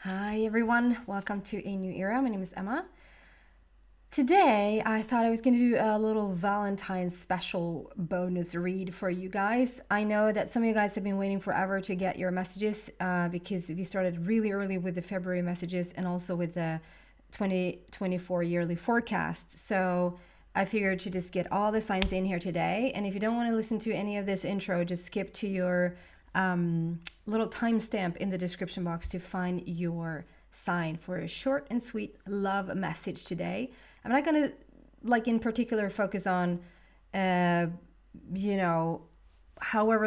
Hi everyone, welcome to a new era. My name is Emma. Today I thought I was going to do a little Valentine special bonus read for you guys. I know that some of you guys have been waiting forever to get your messages because we started really early with the February messages and also with the 2024 yearly forecast. So I figured to just get all the signs in here today. And if you don't want to listen to any of this intro, just skip to your little timestamp in the description box to find your sign for a short and sweet love message today. I'm not going to, in particular, focus on, however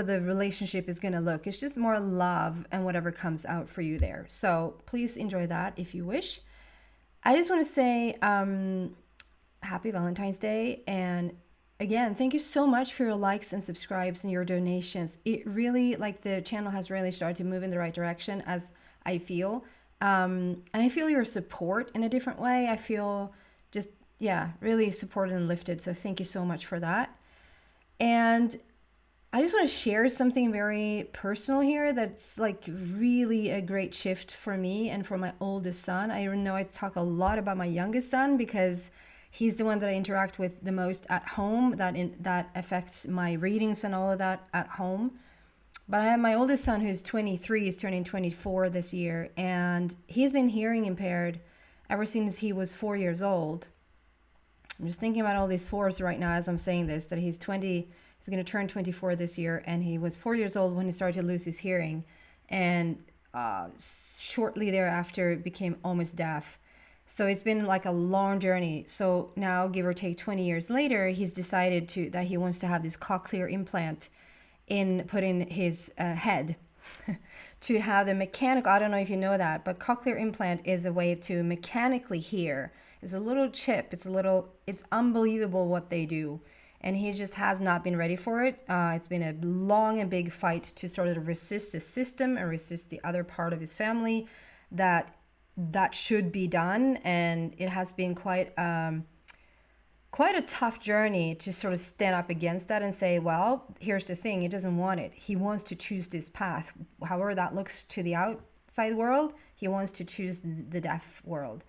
the relationship is going to look. It's just more love and whatever comes out for you there. So please enjoy that if you wish. I just want to say happy Valentine's Day. And again, thank you so much for your likes and subscribes and your donations. It really, the channel has really started to move in the right direction, as I feel. And I feel your support in a different way. I feel just, really supported and lifted. So thank you so much for that. And I just want to share something very personal here that's really a great shift for me and for my oldest son. I know I talk a lot about my youngest son because he's the one that I interact with the most at home, that affects my readings and all of that at home. But I have my oldest son who's 23, he's turning 24 this year, and he's been hearing impaired ever since he was 4 years old. I'm just thinking about all these fours right now as I'm saying this, that he's going to turn 24 this year, and he was 4 years old when he started to lose his hearing, and shortly thereafter became almost deaf. So it's been a long journey. So now, give or take 20 years later, he's decided that he wants to have this cochlear implant put in his head to have the mechanical, I don't know if you know that, but cochlear implant is a way to mechanically hear. It's a little chip. It's unbelievable what they do. And he just has not been ready for it. It's been a long and big fight to sort of resist the system and resist the other part of his family that should be done. And it has been quite a tough journey to sort of stand up against that and say, well, here's the thing, he doesn't want it. He wants to choose this path. However that looks to the outside world, he wants to choose the deaf world.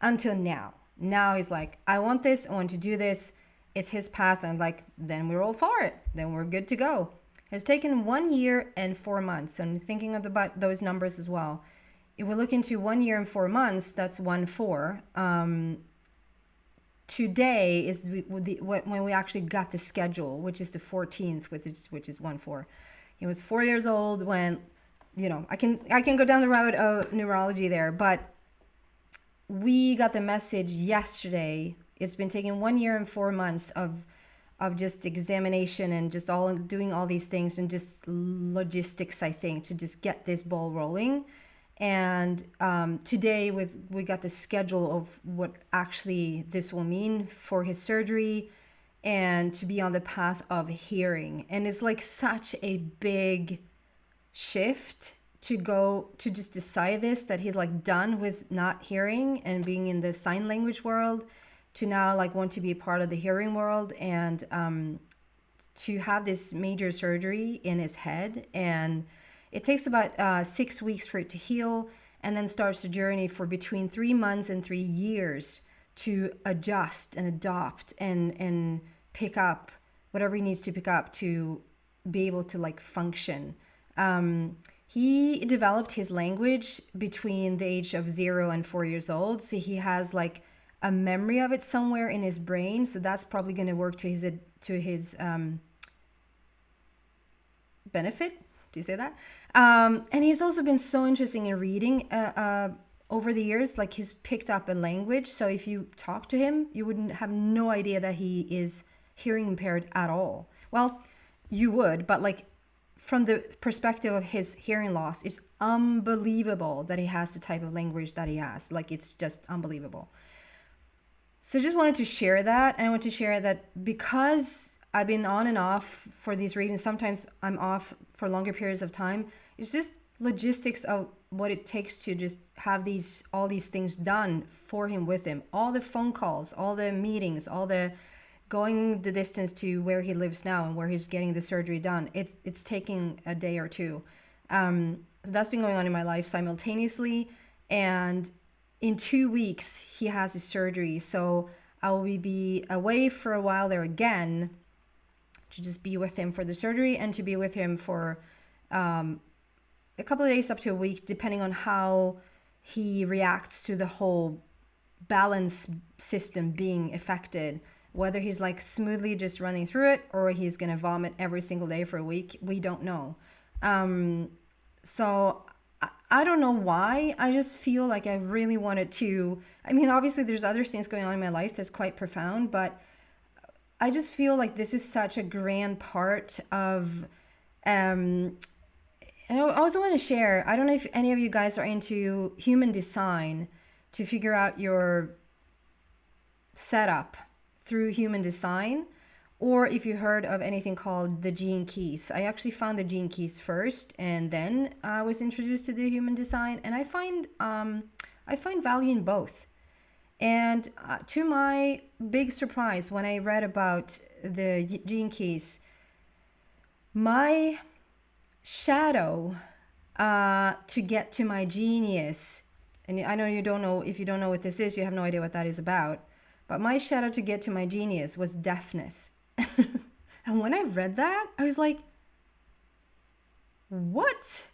Until now. Now he's like, I want this, I want to do this. It's his path. And then we're all for it. Then we're good to go. It's taken 1 year and 4 months. And thinking about those numbers as well. If we look into 1 year and 4 months, that's 1-4. Today is when we actually got the schedule, which is the 14th, which is 1-4. He was 4 years old when, I can go down the road of numerology there, but we got the message yesterday. It's been taking 1 year and 4 months of just examination and just doing all these things and just logistics, I think, to just get this ball rolling. And today we got the schedule of what actually this will mean for his surgery and to be on the path of hearing. And it's such a big shift to just decide that he's done with not hearing and being in the sign language world to now want to be a part of the hearing world and to have this major surgery in his head. And it takes about 6 weeks for it to heal, and then starts the journey for between 3 months and 3 years to adjust and adopt and pick up whatever he needs to pick up to be able to function. He developed his language between the age of 0 and 4 years old. So he has a memory of it somewhere in his brain. So that's probably going to work to his benefit. Do you say that? And he's also been so interesting in reading over the years. He's picked up a language. So if you talk to him, you wouldn't have no idea that he is hearing impaired at all. Well, you would, but from the perspective of his hearing loss, it's unbelievable that he has the type of language that he has. It's just unbelievable. So just wanted to share that. And I want to share that because I've been on and off for these readings. Sometimes I'm off for longer periods of time. It's just logistics of what it takes to just have all these things done for him, with him. All the phone calls, all the meetings, all the going the distance to where he lives now and where he's getting the surgery done. It's taking a day or two. So that's been going on in my life simultaneously. And in 2 weeks, he has his surgery. So I will be away for a while there again to just be with him for the surgery and to be with him for a couple of days up to a week, depending on how he reacts to the whole balance system being affected. Whether he's like smoothly just running through it or he's going to vomit every single day for a week, we don't know. So I don't know why. I just feel like I really wanted to. I mean, obviously, there's other things going on in my life that's quite profound, but I just feel like this is such a grand part of. And I also want to share. I don't know if any of you guys are into human design to figure out your setup through human design, or if you heard of anything called the gene keys. I actually found the gene keys first, and then I was introduced to the human design, and I find value in both. And to my big surprise, when I read about the gene keys, my shadow to get to my genius, and I know you don't know, if you don't know what this is, you have no idea what that is about, but my shadow to get to my genius was deafness. And when I read that, I was like, what?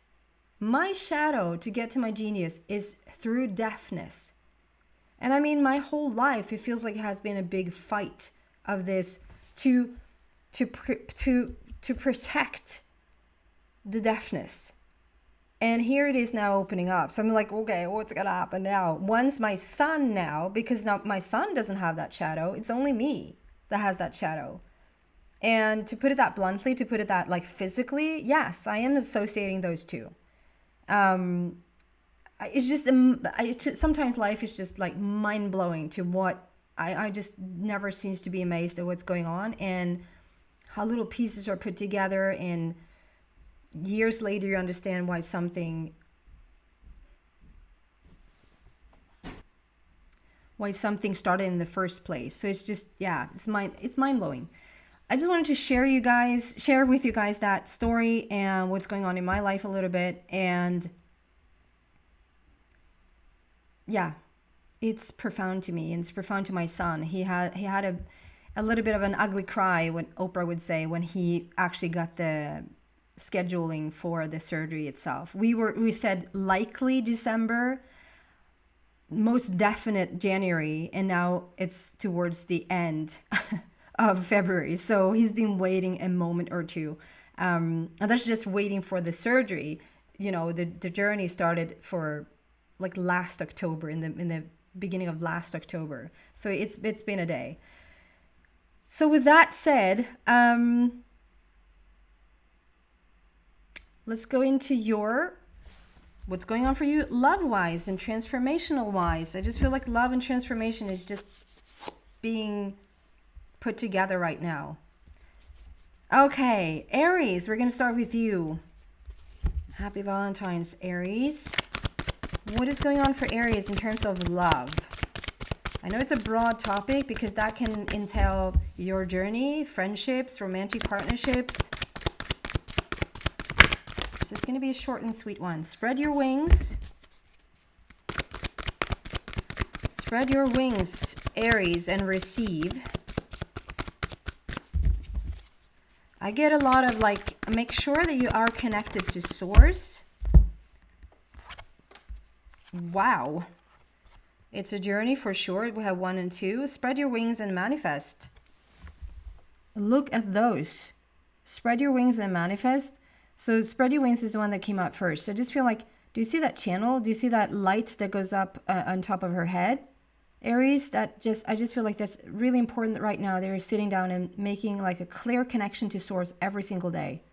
My shadow to get to my genius is through deafness. And I mean, my whole life, it feels like it has been a big fight of this to protect the deafness. And here it is now opening up. So I'm like, okay, what's going to happen now? Once my son now, because now my son doesn't have that shadow. It's only me that has that shadow. And to put it that bluntly, to put it that like physically, yes, I am associating those two. It's just, sometimes life is just like mind blowing to what I just never seems to be amazed at what's going on and how little pieces are put together, and years later you understand why something started in the first place. So it's just, yeah, it's mind blowing. I just wanted to share with you guys that story and what's going on in my life a little bit. And yeah, it's profound to me, and it's profound to my son. He had a little bit of an ugly cry, what Oprah would say, when he actually got the scheduling for the surgery itself. We said likely December, most definite January, and now it's towards the end of February. So he's been waiting a moment or two, and that's just waiting for the surgery. You know, the journey started for like last October, in the beginning of last October. So it's been a day. So with that said, let's go into what's going on for you love-wise and transformational-wise. I just feel like love and transformation is just being put together right now. Okay, Aries, we're going to start with you. Happy Valentine's, Aries. What is going on for Aries in terms of love? I know it's a broad topic because that can entail your journey, friendships, romantic partnerships. So it's going to be a short and sweet one. Spread your wings. Spread your wings, Aries, and receive. I get a lot of like, make sure that you are connected to source. Wow. It's a journey for sure. We have 1 and 2. Spread your wings and manifest. Look at those. Spread your wings and manifest. So spread your wings is the one that came out first. I just feel like, do you see that channel? Do you see that light that goes up on top of her head? Aries, I just feel like that's really important right now. They're sitting down and making like a clear connection to source every single day.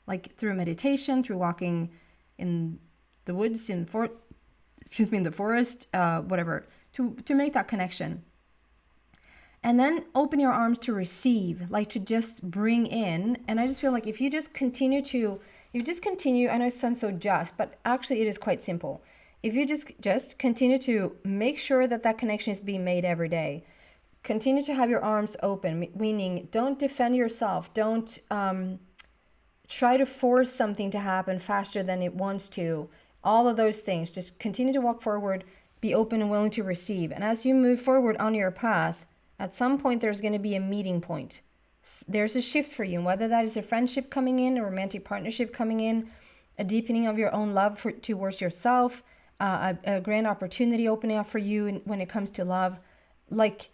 Like through meditation, through walking in the woods, in the forest, whatever, to make that connection. And then open your arms to receive, like to just bring in. And I just feel like if you just continue, I know it sounds so just, but actually it is quite simple. If you just continue to make sure that connection is being made every day, continue to have your arms open, meaning don't defend yourself. Don't try to force something to happen faster than it wants to. all of those things. Just continue to walk forward, be open and willing to receive. And as you move forward on your path, at some point there's going to be a meeting point. There's a shift for you, and whether that is a friendship coming in, a romantic partnership coming in, a deepening of your own love towards yourself, a grand opportunity opening up for you when it comes to love, like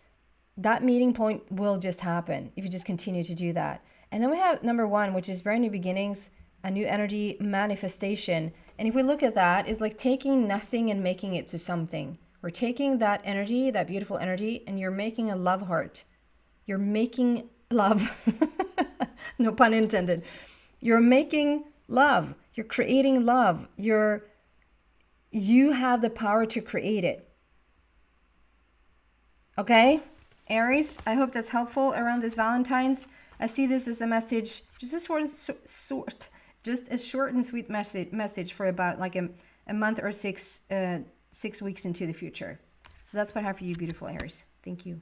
that meeting point will just happen if you just continue to do that. And then we have number 1, which is brand new beginnings, a new energy, manifestation. And if we look at that, it's like taking nothing and making it to something. We're taking that energy, that beautiful energy, and you're making a love heart. You're making love. No pun intended. You're making love. You're creating love. You have the power to create it. Okay? Aries, I hope that's helpful around this Valentine's. I see this as a message, just a short and sweet message for about like a month or 6 weeks into the future. So that's what I have for you, beautiful Aries. Thank you.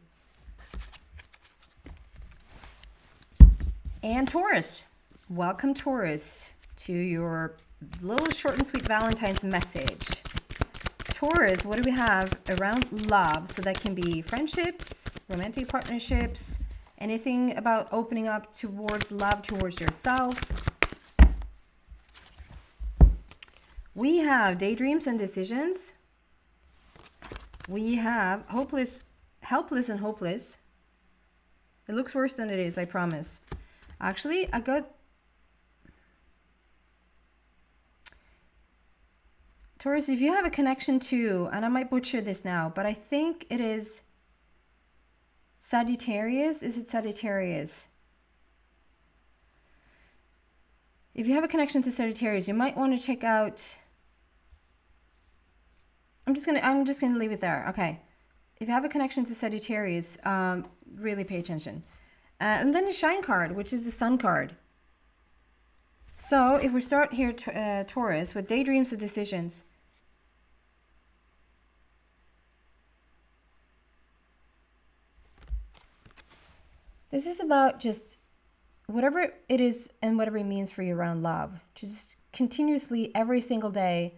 And Taurus, welcome Taurus to your little short and sweet Valentine's message. Taurus, what do we have around love? So that can be friendships, romantic partnerships, anything about opening up towards love, towards yourself. We have daydreams and decisions. We have helpless and hopeless. It looks worse than it is, I promise. Actually, I got Taurus, if you have a connection to, and I might butcher this now, but I think it is Sagittarius. Is it Sagittarius? If you have a connection to Sagittarius, you might want to check out. I'm just gonna leave it there. Okay. If you have a connection to Sagittarius, really pay attention. And then the Shine card, which is the Sun card. So if we start here, Taurus, with daydreams and decisions. This is about just whatever it is and whatever it means for you around love. Just continuously, every single day,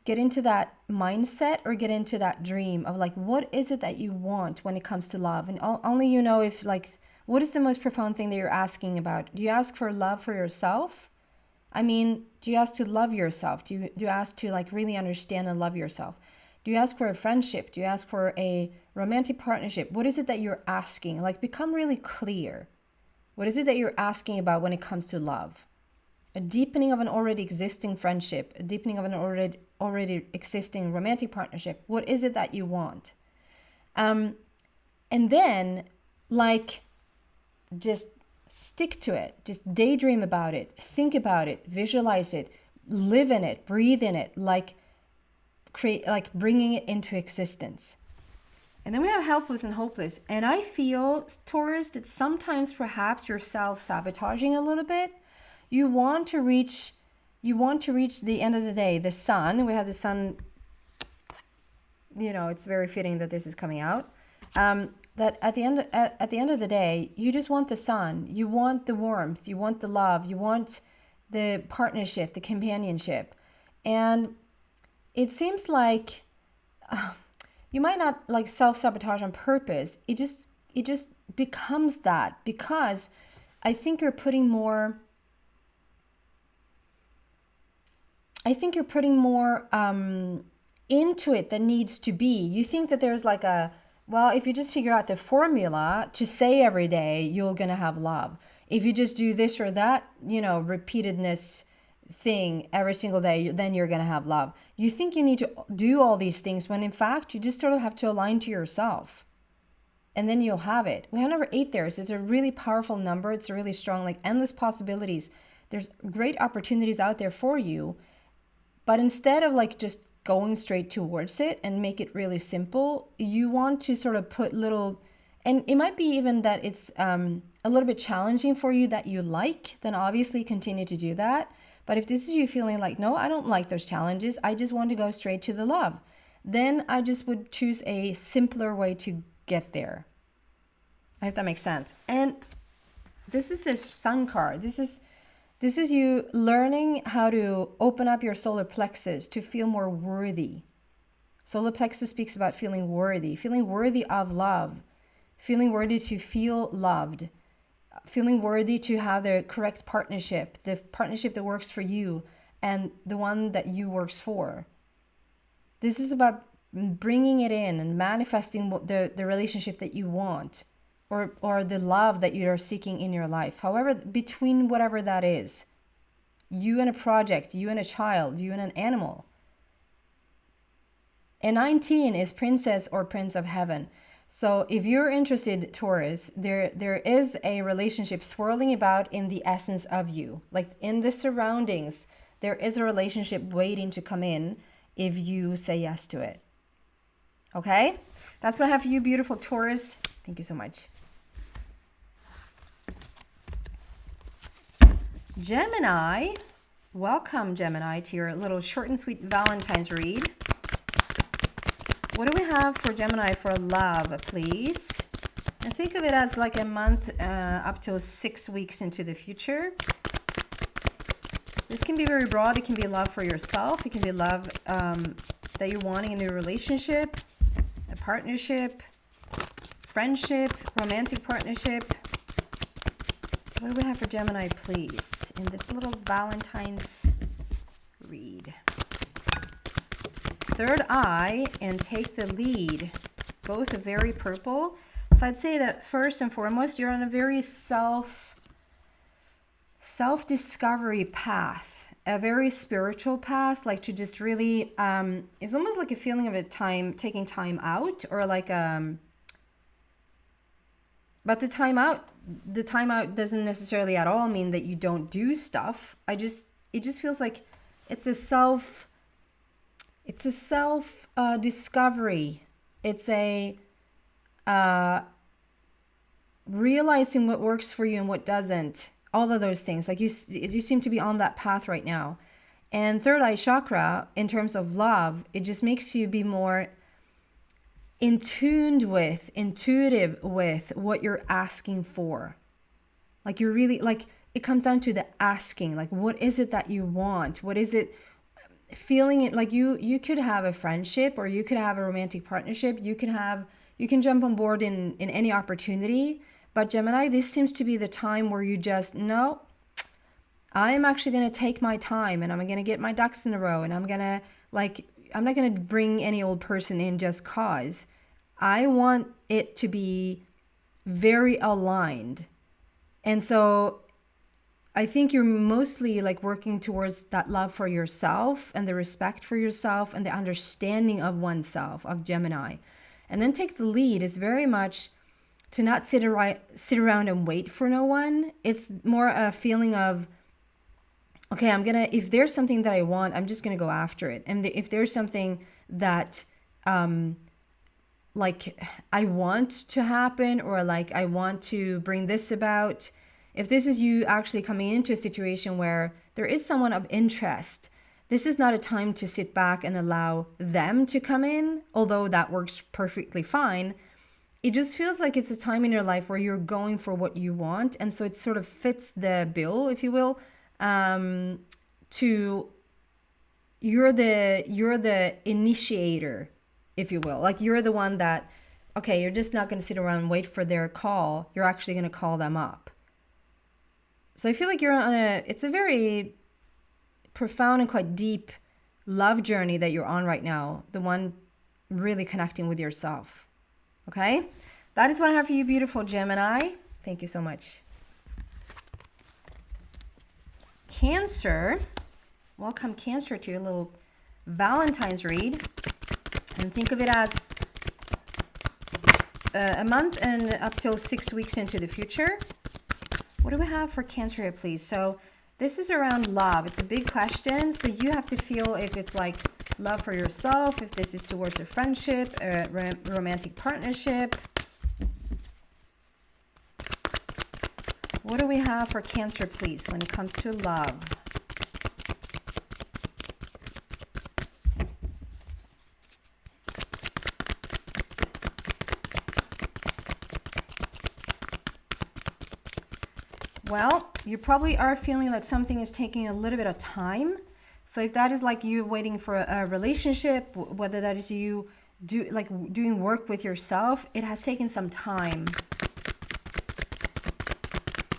get into that mindset or get into that dream of like, what is it that you want when it comes to love? And only you know if like, what is the most profound thing that you're asking about? Do you ask for love for yourself? I mean, do you ask to love yourself? Do you ask to like really understand and love yourself? Do you ask for a friendship? Do you ask for a romantic partnership? What is it that you're asking? Like, become really clear. What is it that you're asking about when it comes to love? A deepening of an already existing friendship, a deepening of an already existing romantic partnership. What is it that you want? And then, like, just stick to it. Just daydream about it. Think about it. Visualize it. Live in it. Breathe in it. Like, bringing it into existence. And then we have helpless and hopeless. And I feel, Taurus, that sometimes perhaps you're self-sabotaging a little bit. You want to reach the end of the day, the sun. We have the sun, you know, it's very fitting that this is coming out. That at the end of the day, you just want the sun. You want the warmth. You want the love. You want the partnership, the companionship. And it seems like you might not like self-sabotage on purpose. It just becomes that because I think you're putting more into it than needs to be. You think that there's like if you just figure out the formula to say every day, you're going to have love. If you just do this or that, you know, repeatedness thing every single day, then you're going to have love. You think you need to do all these things when in fact you just sort of have to align to yourself and then you'll have it. We have number 8 there. So it's a really powerful number. It's a really strong, like endless possibilities. There's great opportunities out there for you. But instead of like just going straight towards it and make it really simple, you want to sort of put little, and it might be even that it's a little bit challenging for you that you like, then obviously continue to do that. But if this is you feeling like, no, I don't like those challenges, I just want to go straight to the love, then I just would choose a simpler way to get there. I hope that makes sense. And this is the Sun card. This is This is you learning how to open up your solar plexus to feel more worthy. Solar plexus speaks about feeling worthy of love, feeling worthy to feel loved, feeling worthy to have the correct partnership, the partnership that works for you and the one that you works for. This is about bringing it in and manifesting the relationship that you want, or the love that you are seeking in your life. However, between whatever that is, you and a project, you and a child, you and an animal. And 19 is princess or prince of heaven. So if you're interested, Taurus, there is a relationship swirling about in the essence of you. Like in the surroundings, there is a relationship waiting to come in if you say yes to it. Okay? That's what I have for you, beautiful Taurus. Thank you so much. Gemini. Welcome, Gemini, to your little short and sweet Valentine's read. What do we have for Gemini for love, please? And think of it as like a month up to 6 weeks into the future. This can be very broad. It can be love for yourself. It can be love that you're wanting in a relationship, a partnership, friendship, romantic partnership. What do we have for Gemini, please, in this little Valentine's read? Third eye and take the lead. Both are very purple. So I'd say that first and foremost, you're on a very self-discovery path, a very spiritual path, like to just really, it's almost like a feeling of taking time out, or like, but the time out doesn't necessarily at all mean that you don't do stuff. It just feels like it's a self discovery. It's a realizing what works for you and what doesn't. All of those things. Like you seem to be on that path right now. And third eye chakra, in terms of love, it just makes you be more intuitive with what you're asking for. Like you're really, like, it comes down to the asking. Like, what is it that you want? What is it? Feeling it like you could have a friendship, or you could have a romantic partnership. You can jump on board in any opportunity. But Gemini, this seems to be the time where you just, no, I'm actually going to take my time, and I'm going to get my ducks in a row, and I'm not going to bring any old person in just cause. I want it to be very aligned. And so I think you're mostly like working towards that love for yourself and the respect for yourself and the understanding of oneself, of Gemini. And then take the lead is very much to not sit around and wait for no one. It's more a feeling of, okay, if there's something that I want, I'm just going to go after it. And if there's something that like I want to happen, or like I want to bring this about, if this is you actually coming into a situation where there is someone of interest, this is not a time to sit back and allow them to come in, although that works perfectly fine. It just feels like it's a time in your life where you're going for what you want. And so it sort of fits the bill, if you will, to you're the initiator, if you will. Like you're the one that, okay, you're just not going to sit around and wait for their call. You're actually going to call them up. So I feel like you're on it's a very profound and quite deep love journey that you're on right now. The one really connecting with yourself. Okay? That is what I have for you, beautiful Gemini. Thank you so much. Cancer. Welcome, Cancer, to your little Valentine's read. And think of it as a month and up till 6 weeks into the future. What do we have for Cancer here, please? So this is around love. It's a big question. So you have to feel if it's like love for yourself, if this is towards a friendship, a romantic partnership. What do we have for Cancer, please, when it comes to love? Well, you probably are feeling that something is taking a little bit of time. So if that is like you waiting for a relationship, whether that is you doing work with yourself, it has taken some time.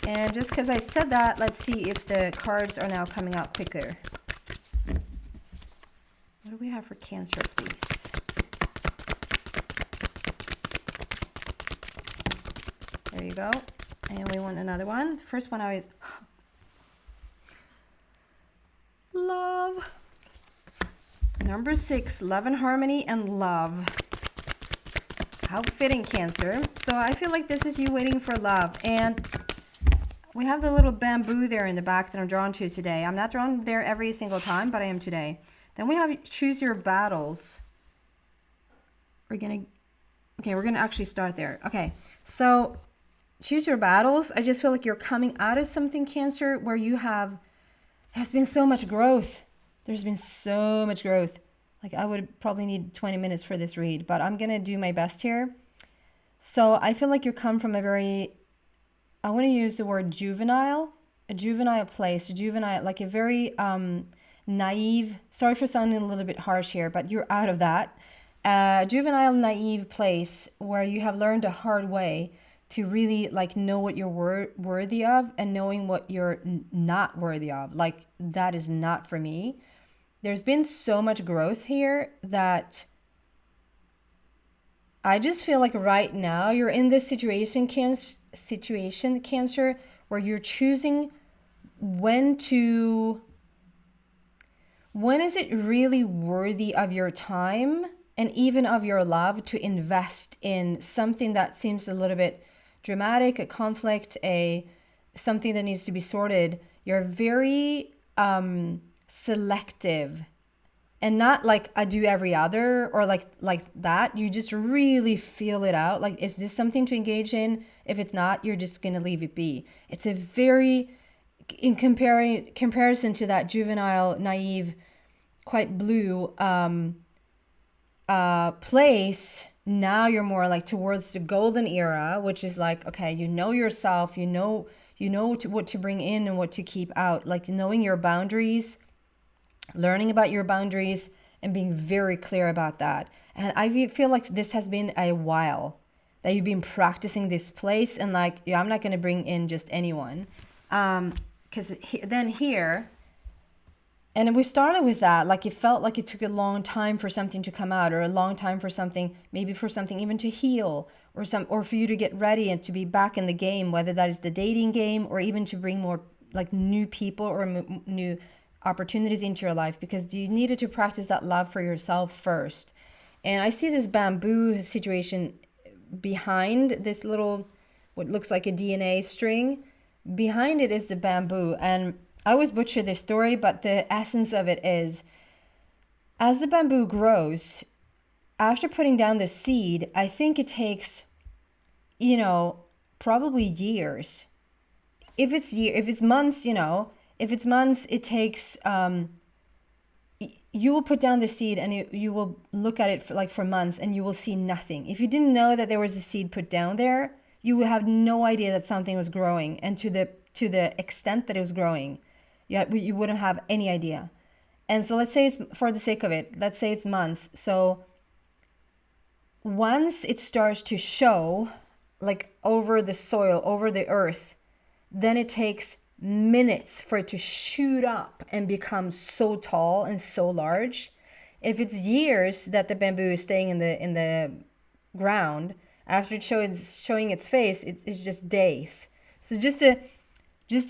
And just because I said that, let's see if the cards are now coming out quicker. What do we have for Cancer, please? There you go. And we want another one. The first one is love. Number 6, love and harmony and love. How fitting, Cancer. So I feel like this is you waiting for love. And we have the little bamboo there in the back that I'm drawn to today. I'm not drawn there every single time, but I am today. Then we have choose your battles. We're gonna actually start there. Okay, so choose your battles. I just feel like you're coming out of something, Cancer, where there's been so much growth. There's been so much growth. Like I would probably need 20 minutes for this read, but I'm gonna do my best here. So I feel like you come from I want to use the word juvenile, a juvenile place, like a very naive, sorry for sounding a little bit harsh here, but you're out of that. Juvenile, naive place where you have learned a hard way to really like know what you're worthy of and knowing what you're not worthy of. Like that is not for me. There's been so much growth here that I just feel like right now you're in this situation, Cancer, where you're choosing when is it really worthy of your time and even of your love to invest in something that seems a little bit dramatic, a conflict, something that needs to be sorted. You're very selective. And not like I do every other or like that. You just really feel it out. Like, is this something to engage in? If it's not, you're just going to leave it be. It's a very, in comparison to that juvenile, naive, quite blue place, now you're more like towards the golden era, which is like, okay, you know yourself, you know what to bring in and what to keep out. Like knowing your boundaries, learning about your boundaries and being very clear about that. And I feel like this has been a while that you've been practicing this place and like, yeah, I'm not going to bring in just anyone. Because then here, and we started with that, like it felt like it took a long time for something to come out or a long time for something, maybe for something even to heal or for you to get ready and to be back in the game, whether that is the dating game or even to bring more like new people or new opportunities into your life, because you needed to practice that love for yourself first. And I see this bamboo situation behind this little, what looks like a DNA string. Behind it is the bamboo. And I always butcher this story, but the essence of it is, as the bamboo grows, after putting down the seed, I think it takes, probably years. If it's months, if it's months, it takes, you will put down the seed and you will look at it for months and you will see nothing. If you didn't know that there was a seed put down there, you would have no idea that something was growing. And to the extent that it was growing, you wouldn't have any idea. And so let's say it's, for the sake of it, let's say it's months. So once it starts to show like over the soil, over the earth, then it takes minutes for it to shoot up and become so tall and so large. If it's years that the bamboo is staying in the ground, after it's showing its face, it's just days. So just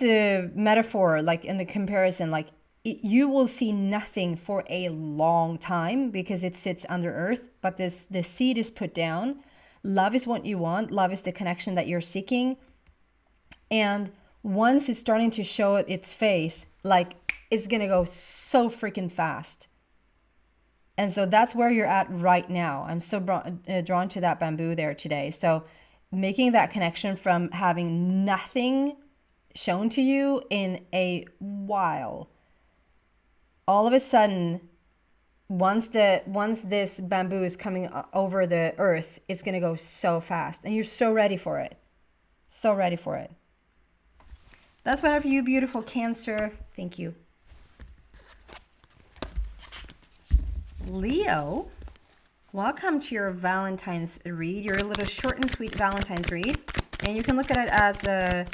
a metaphor, like in the comparison, like you will see nothing for a long time because it sits under earth, but the seed is put down. Love is what you want. Love is the connection that you're seeking. And once it's starting to show its face, like it's going to go so freaking fast. And so that's where you're at right now. I'm so drawn to that bamboo there today. So making that connection from having nothing shown to you in a while, all of a sudden, once this bamboo is coming over the earth, it's going to go so fast. And you're so ready for it. So ready for it. That's one of you, beautiful Cancer. Thank you. Leo, welcome to your Valentine's read, your little short and sweet Valentine's read. And you can look at it as a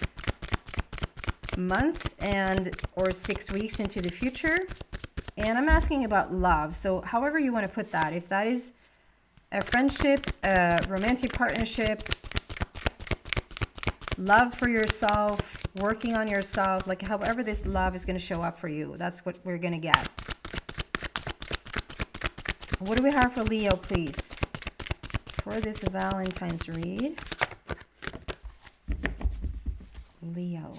month and or 6 weeks into the future. And I'm asking about love. So however you want to put that, if that is a friendship, a romantic partnership, love for yourself, working on yourself, like however this love is going to show up for you, that's what we're going to get. What do we have for Leo, please, for this Valentine's read? Leo.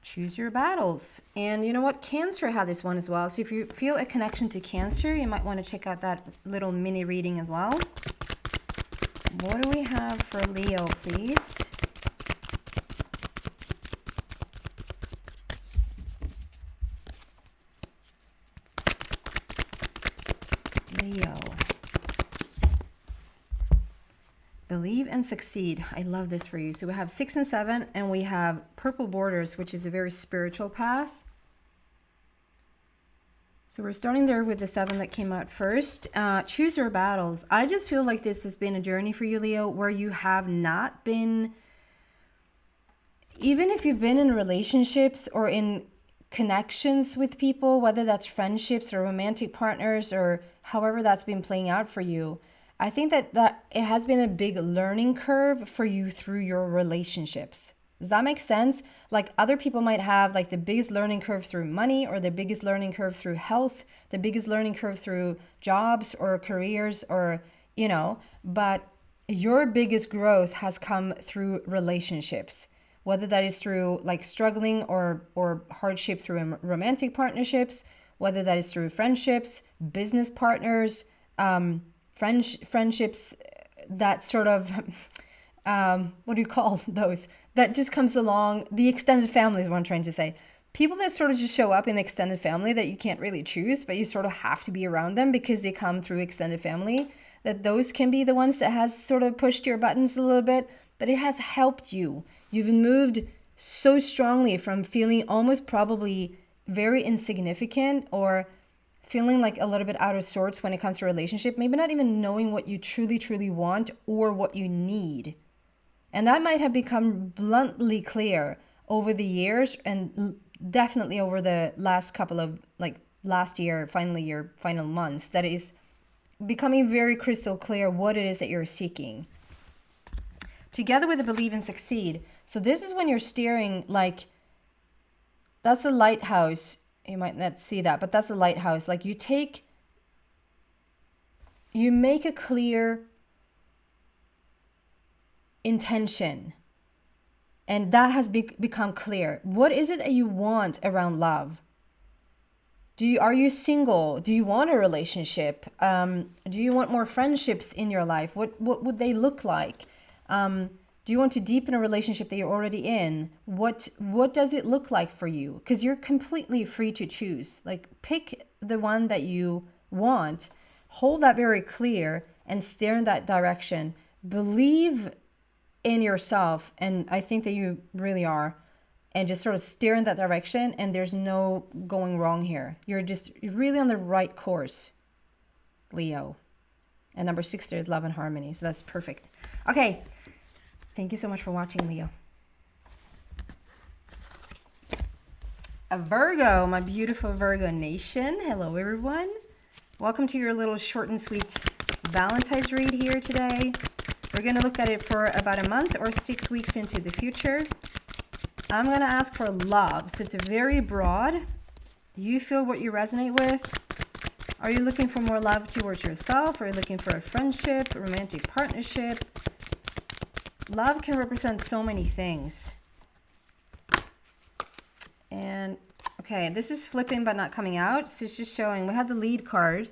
Choose your battles. And you know what? Cancer had this one as well. So if you feel a connection to Cancer, you might want to check out that little mini reading as well. What do we have for Leo, please? Leo. Believe and succeed. I love this for you. So we have 6 and 7, and we have purple borders, which is a very spiritual path. So we're starting there with the 7 that came out first. Choose your battles. I just feel like this has been a journey for you, Leo, where you have not been, even if you've been in relationships or in connections with people, whether that's friendships or romantic partners or however that's been playing out for you, I think that it has been a big learning curve for you through your relationships. Does that make sense? Like other people might have like the biggest learning curve through money, or the biggest learning curve through health, the biggest learning curve through jobs or careers, or, you know, but your biggest growth has come through relationships, whether that is through like struggling or hardship through romantic partnerships, whether that is through friendships, business partners, friendships that sort of, what do you call those? That just comes along. The extended family is what I'm trying to say. People that sort of just show up in the extended family that you can't really choose, but you sort of have to be around them because they come through extended family. That those can be the ones that has sort of pushed your buttons a little bit, but it has helped you. You've moved so strongly from feeling almost probably very insignificant or feeling like a little bit out of sorts when it comes to a relationship, maybe not even knowing what you truly, truly want or what you need. And that might have become bluntly clear over the years and definitely over the last couple of, like last year, final months, that is becoming very crystal clear what it is that you're seeking. Together with the believe and succeed. So this is when you're steering, like, that's the lighthouse. You might not see that, but that's the lighthouse. Like you make a clear intention, and that has become clear. What is it that you want around love? Are you single? Do you want a relationship? Do you want more friendships in your life? What would they look like? Do you want to deepen a relationship that you're already in? What does it look like for you? Because you're completely free to choose. Like pick the one that you want, hold that very clear, and steer in that direction. Believe in yourself, and I think that you really are, and just sort of steer in that direction, and there's no going wrong here. You're really on the right course, Leo. And number 6 there is love and harmony, so that's perfect. Okay, thank you so much for watching, Leo. A Virgo, my beautiful Virgo nation. Hello, everyone. Welcome to your little short and sweet Valentine's read here today. We're going to look at it for about a month or 6 weeks into the future. I'm going to ask for love. So it's very broad. Do you feel what you resonate with? Are you looking for more love towards yourself? Are you looking for a friendship, a romantic partnership? Love can represent so many things. And, okay, this is flipping but not coming out. So it's just showing. We have the lead card.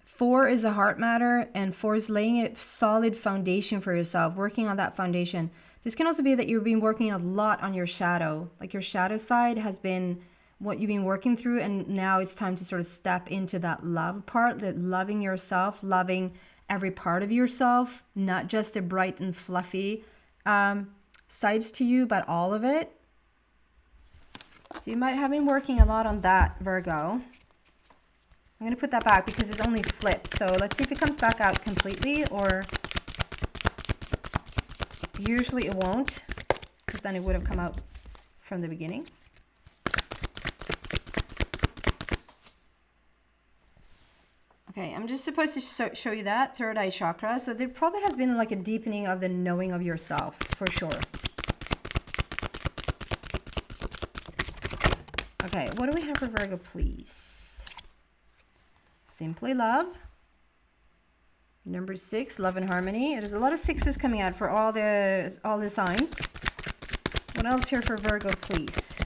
4 is a heart matter, and 4 is laying a solid foundation for yourself, working on that foundation. This can also be that you've been working a lot on your shadow. Like your shadow side has been what you've been working through, and now it's time to sort of step into that love part, that loving yourself, loving every part of yourself, not just the bright and fluffy sides to you, but all of it. So you might have been working a lot on that, Virgo. I'm going to put that back because it's only flipped. So let's see if it comes back out completely, or usually it won't, because then it would have come out from the beginning. Okay, I'm just supposed to show you that third eye chakra. So there probably has been like a deepening of the knowing of yourself, for sure. Okay, what do we have for Virgo, please? Simply love. Number 6, love and harmony. There's a lot of 6s coming out for all the signs. What else here for Virgo, please?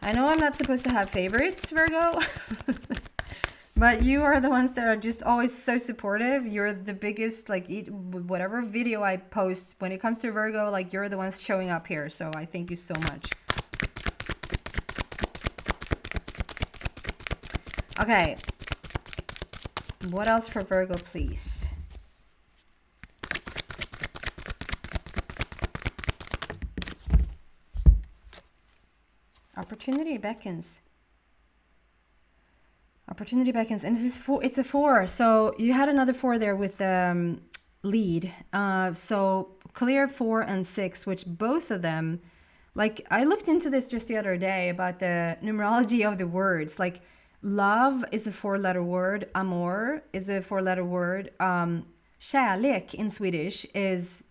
I know I'm not supposed to have favorites, Virgo. But you are the ones that are just always so supportive. You're the biggest, like, whatever video I post, when it comes to Virgo, like, you're the ones showing up here. So I thank you so much. Okay. What else for Virgo, please? Opportunity beckons. Opportunity beckons, and it's a 4. So you had another 4 there with the lead. So clear 4 and 6, which both of them, like, I looked into this just the other day about the numerology of the words. Like, love is a 4-letter word. Amor is a 4-letter word. Kärlek in Swedish is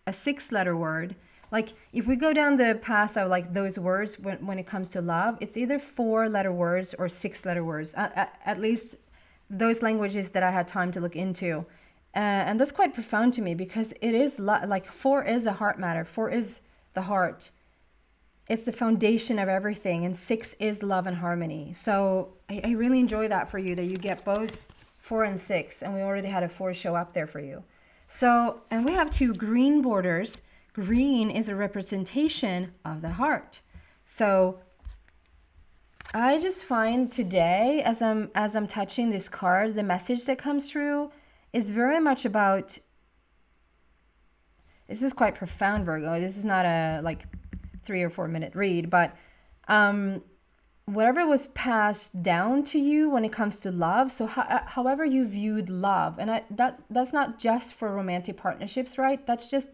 a 6-letter word. Like, if we go down the path of like those words when it comes to love, it's either 4-letter words or 6-letter words. At least those languages that I had time to look into. And that's quite profound to me, because it is like 4 is a heart matter. 4 is the heart. It's the foundation of everything, and 6 is love and harmony. So I really enjoy that for you, that you get both 4 and 6, and we already had a 4 show up there for you. So, and we have 2 green borders. Green is a representation of the heart. So I just find today, as I'm touching this card, the message that comes through is very much about, this is quite profound, Virgo. This is not a like 3 or 4 minute read, but whatever was passed down to you when it comes to love. So however you viewed love, and that's not just for romantic partnerships, right? That's just,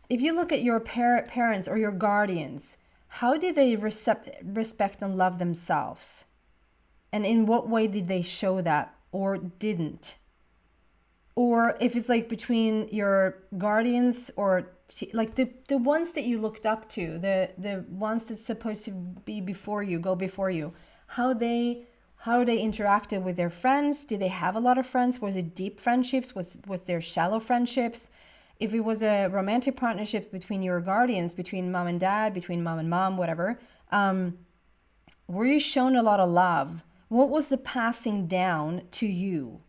if you look at your parents or your guardians, how did they respect and love themselves? And in what way did they show that or didn't? Or if it's like between your guardians or like the ones that you looked up to, the ones that's supposed to be before you, go before you, how they interacted with their friends. Did they have a lot of friends? Was it deep friendships? Was there shallow friendships? If it was a romantic partnership between your guardians, between mom and dad, between mom and mom, whatever, were you shown a lot of love? What was the passing down to you?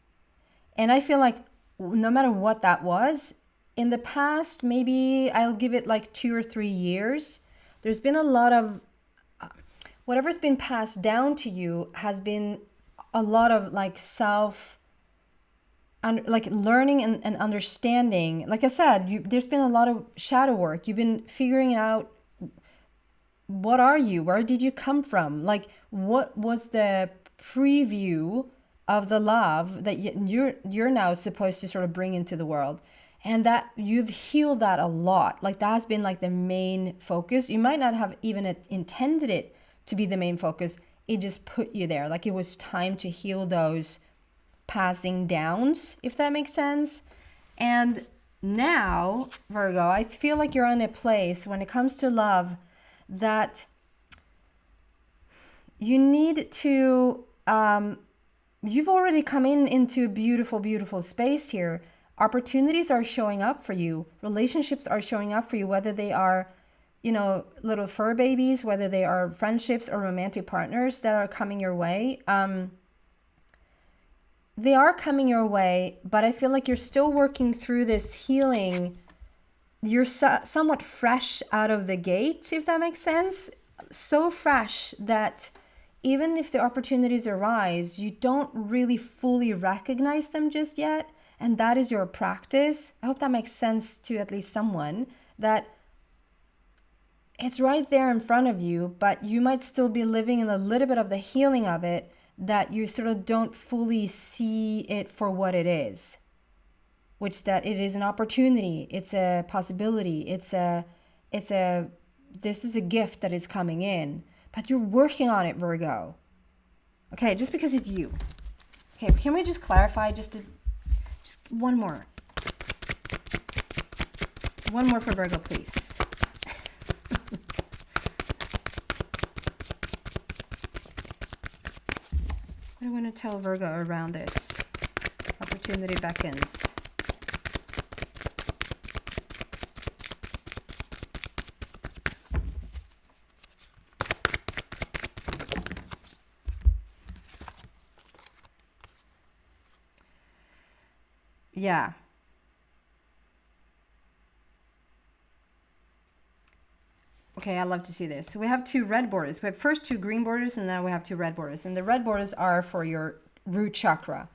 And I feel like no matter what that was, in the past, maybe I'll give it like 2 or 3 years, there's been a lot of, whatever's been passed down to you has been a lot of like like learning and understanding. Like I said, there's been a lot of shadow work. You've been figuring out, what are you? Where did you come from? Like, what was the preview of the love that you're now supposed to sort of bring into the world? And that you've healed that a lot. Like, that has been like the main focus. You might not have even intended it to be the main focus. It just put you there. Like, it was time to heal those passing downs, if that makes sense. And now, Virgo, I feel like you're in a place when it comes to love that you need to, you've already come into a beautiful, beautiful space here. Opportunities are showing up for you. Relationships are showing up for you, whether they are, little fur babies, whether they are friendships or romantic partners that are coming your way. They are coming your way, but I feel like you're still working through this healing. You're somewhat fresh out of the gate, if that makes sense. so fresh that even if the opportunities arise, you don't really fully recognize them just yet. And that is your practice. I hope that makes sense to at least someone, that it's right there in front of you, but you might still be living in a little bit of the healing of it, that you sort of don't fully see it for what it is, which that it is an opportunity. It's a possibility. This is a gift that is coming in, but you're working on it, Virgo. Okay, just because it's you. Okay, can we just clarify just one more? One more for Virgo, please. What do I want to tell Virgo around this? Opportunity beckons. Yeah. Okay, I love to see this. So we have two red borders. We have first two green borders, and now we have two red borders. And the red borders are for your root chakra.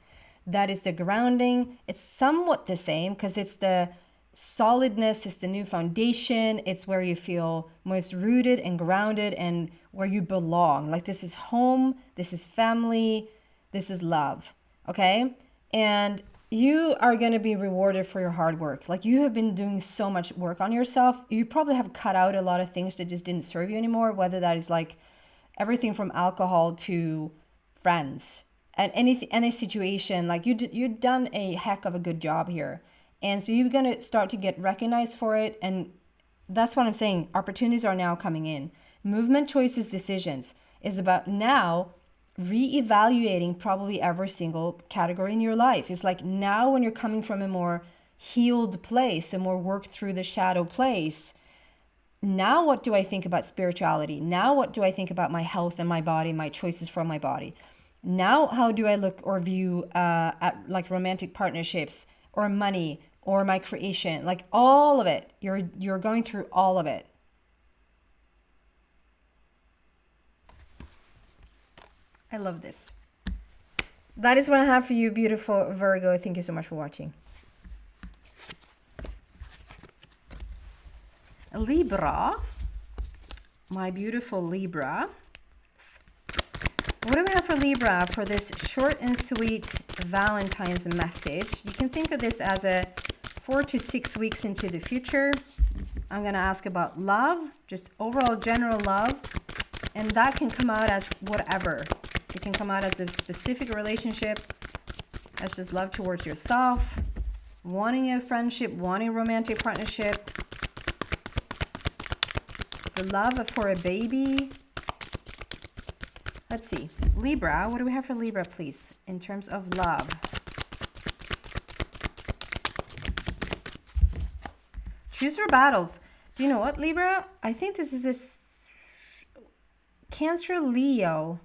That is the grounding. It's somewhat the same because it's the solidness, it's the new foundation. It's where you feel most rooted and grounded and where you belong. Like this is home, this is family, this is love. Okay? And you are going to be rewarded for your hard work. Like you have been doing so much work on yourself. You probably have cut out a lot of things that just didn't serve you anymore, whether that is like everything from alcohol to friends and any situation. Like you've done a heck of a good job here. And so you're going to start to get recognized for it. And that's what I'm saying. Opportunities are now coming in. Movement, choices, decisions is about now reevaluating probably every single category in your life. It's like now when you're coming from a more healed place, a more worked through the shadow place, now what do I think about spirituality? Now what do I think about my health and my body, my choices from my body? Now how do I look or view at like romantic partnerships or money or my creation? Like all of it. You're going through all of it. I love this. That is what I have for you, beautiful Virgo. Thank you so much for watching. Libra, my beautiful Libra. What do we have for Libra for this short and sweet Valentine's message? You can think of this as a 4 to 6 weeks into the future. I'm going to ask about love, just overall general love. And that can come out as whatever. It can come out as a specific relationship. That's just love towards yourself, wanting a friendship, wanting a romantic partnership, the love for a baby. Let's see. Libra, what do we have for Libra, please, in terms of love? Choose your battles. Do you know what, Libra? I think this is a Cancer, Leo.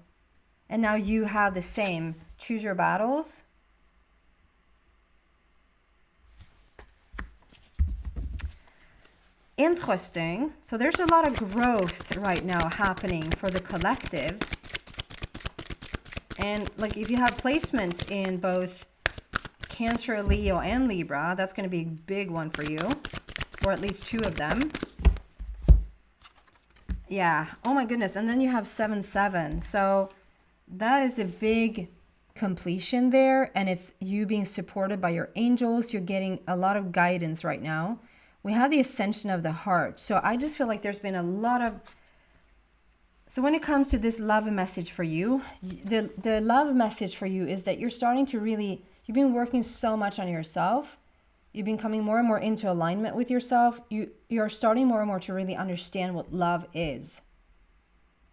And now you have the same. Choose your battles. Interesting. So there's a lot of growth right now happening for the collective. And like if you have placements in both Cancer, Leo, and Libra, that's going to be a big one for you. Or at least two of them. Yeah. Oh my goodness. And then you have 7-7. So that is a big completion there, and it's you being supported by your angels. You're getting a lot of guidance right now. We have the ascension of the heart. So I just feel like there's been a lot of... So when it comes to this love message for you, the love message for you is that you're starting to really... You've been working so much on yourself. You've been coming more and more into alignment with yourself. You're starting more and more to really understand what love is.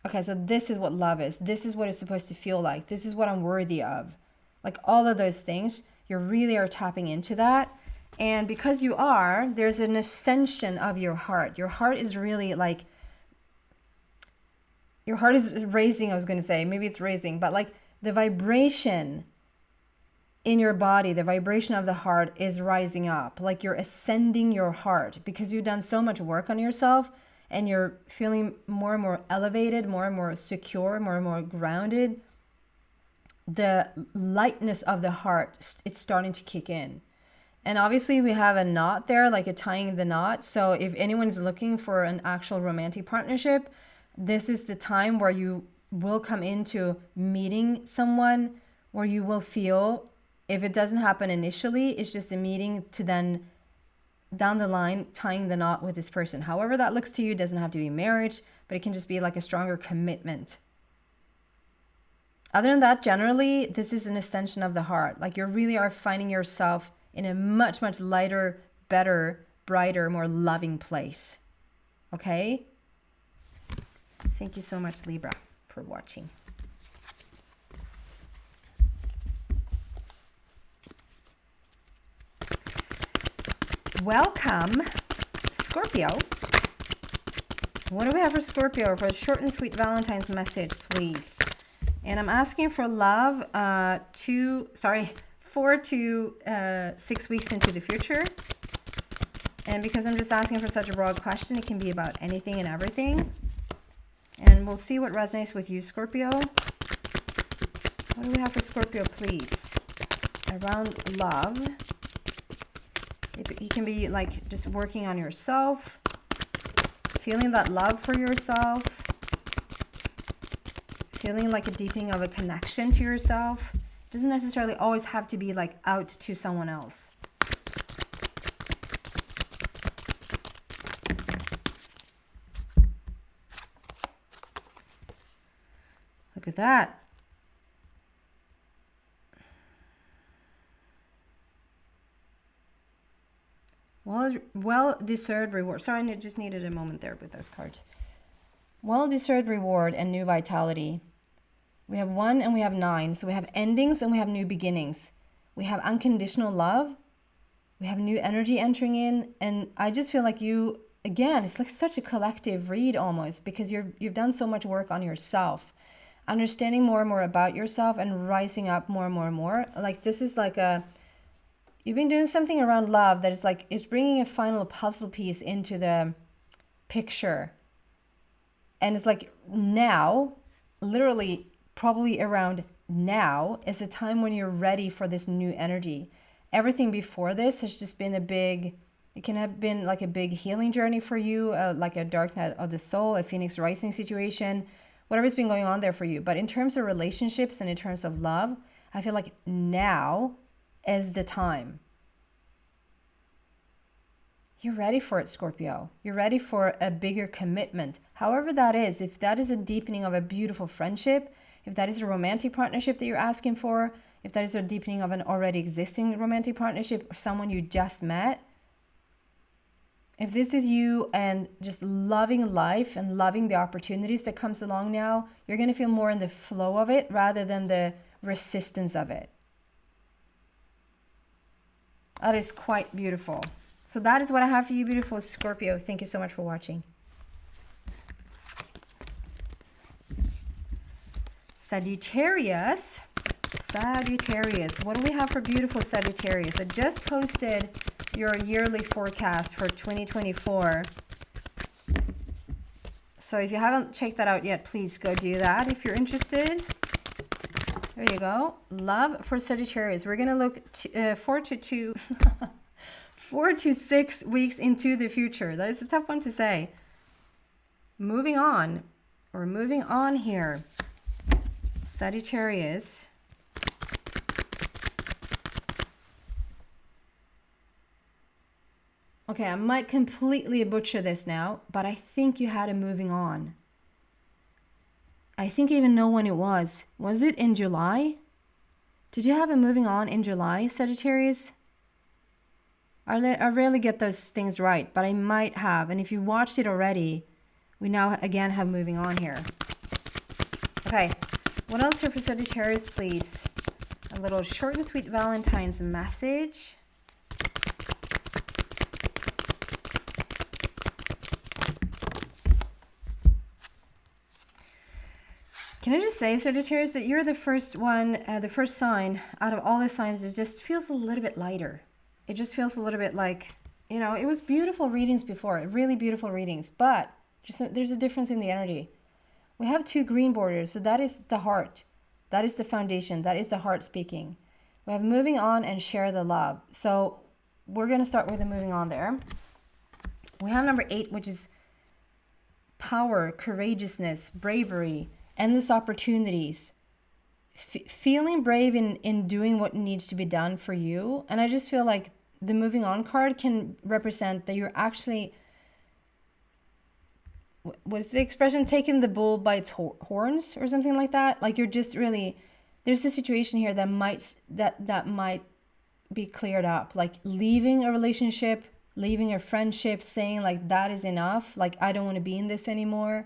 Okay, so this is what love is. This is what it's supposed to feel like. This is what I'm worthy of. Like all of those things, you really are tapping into that. And because you are, there's an ascension of your heart. Your heart is really like, your heart is raising, I was going to say. Maybe it's raising, but like the vibration in your body, the vibration of the heart is rising up. Like you're ascending your heart because you've done so much work on yourself. and you're feeling more and more elevated, more and more secure, more and more grounded, the lightness of the heart, it's starting to kick in. And obviously we have a knot there, like a tying the knot. So if anyone's looking for an actual romantic partnership, this is the time where you will come into meeting someone where you will feel, if it doesn't happen initially, it's just a meeting to then down the line tying the knot with this person. However that looks to you, it doesn't have to be marriage, but it can just be like a stronger commitment. Other than that, generally, this is an extension of the heart. Like you really are finding yourself in a much, much lighter, better, brighter, more loving place. Okay? Thank you so much, Libra, for watching. Welcome, Scorpio. What do we have for Scorpio for a short and sweet Valentine's message, please? And I'm asking for love 4 to 6 weeks into the future. And because I'm just asking for such a broad question, it can be about anything and everything. And we'll see what resonates with you, Scorpio. What do we have for Scorpio, please? Around love. You can be like just working on yourself, feeling that love for yourself, feeling like a deepening of a connection to yourself. It doesn't necessarily always have to be like out to someone else. Look at that. Well-deserved reward. Sorry, I just needed a moment there with those cards. Well-deserved reward and new vitality. We have 1 and we have 9. So we have endings and we have new beginnings. We have unconditional love. We have new energy entering in. And I just feel like you, again, it's like such a collective read almost, because you've done so much work on yourself. Understanding more and more about yourself and rising up more and more and more. Like this is like you've been doing something around love that is like, it's bringing a final puzzle piece into the picture. And it's like now, literally probably around now is the time when you're ready for this new energy. Everything before this has just been it can have been like a big healing journey for you, like a dark night of the soul, a phoenix rising situation, whatever's been going on there for you. But in terms of relationships and in terms of love, I feel like now is the time. You're ready for it, Scorpio. You're ready for a bigger commitment. However that is, if that is a deepening of a beautiful friendship, if that is a romantic partnership that you're asking for, if that is a deepening of an already existing romantic partnership or someone you just met, if this is you and just loving life and loving the opportunities that comes along now, you're going to feel more in the flow of it rather than the resistance of it. That is quite beautiful. So that is what I have for you, beautiful Scorpio. Thank you so much for watching. Sagittarius. What do we have for beautiful Sagittarius? I just posted your yearly forecast for 2024. So if you haven't checked that out yet, please go do that if you're interested. There you go. Love for Sagittarius. We're going to look 4 to 6 weeks into the future. That is a tough one to say. Moving on. We're moving on here. Sagittarius. Okay, I might completely butcher this now, but I think you had a moving on. I think I even know when it was. Was it in July? Did you have a moving on in July, Sagittarius? I rarely get those things right, but I might have. And if you watched it already, we now again have moving on here. Okay, what else here for Sagittarius, please? A little short and sweet Valentine's message. Can I just say, Sagittarius, that you're the first one, the first sign out of all the signs that just feels a little bit lighter. It just feels a little bit like, you know, it was beautiful readings before, really beautiful readings. But There's a difference in the energy. We have 2 green borders, so that is the heart. That is the foundation. That is the heart speaking. We have moving on and share the love. So we're going to start with the moving on there. We have number 8, which is power, courageousness, bravery, endless opportunities. Feeling brave in doing what needs to be done for you. And I just feel like the moving on card can represent that you're actually, what is the expression, taking the bull by its horns or something like that. Like you're just really, there's a situation here that might be cleared up, like leaving a relationship, leaving a friendship, saying like that is enough, like I don't want to be in this anymore.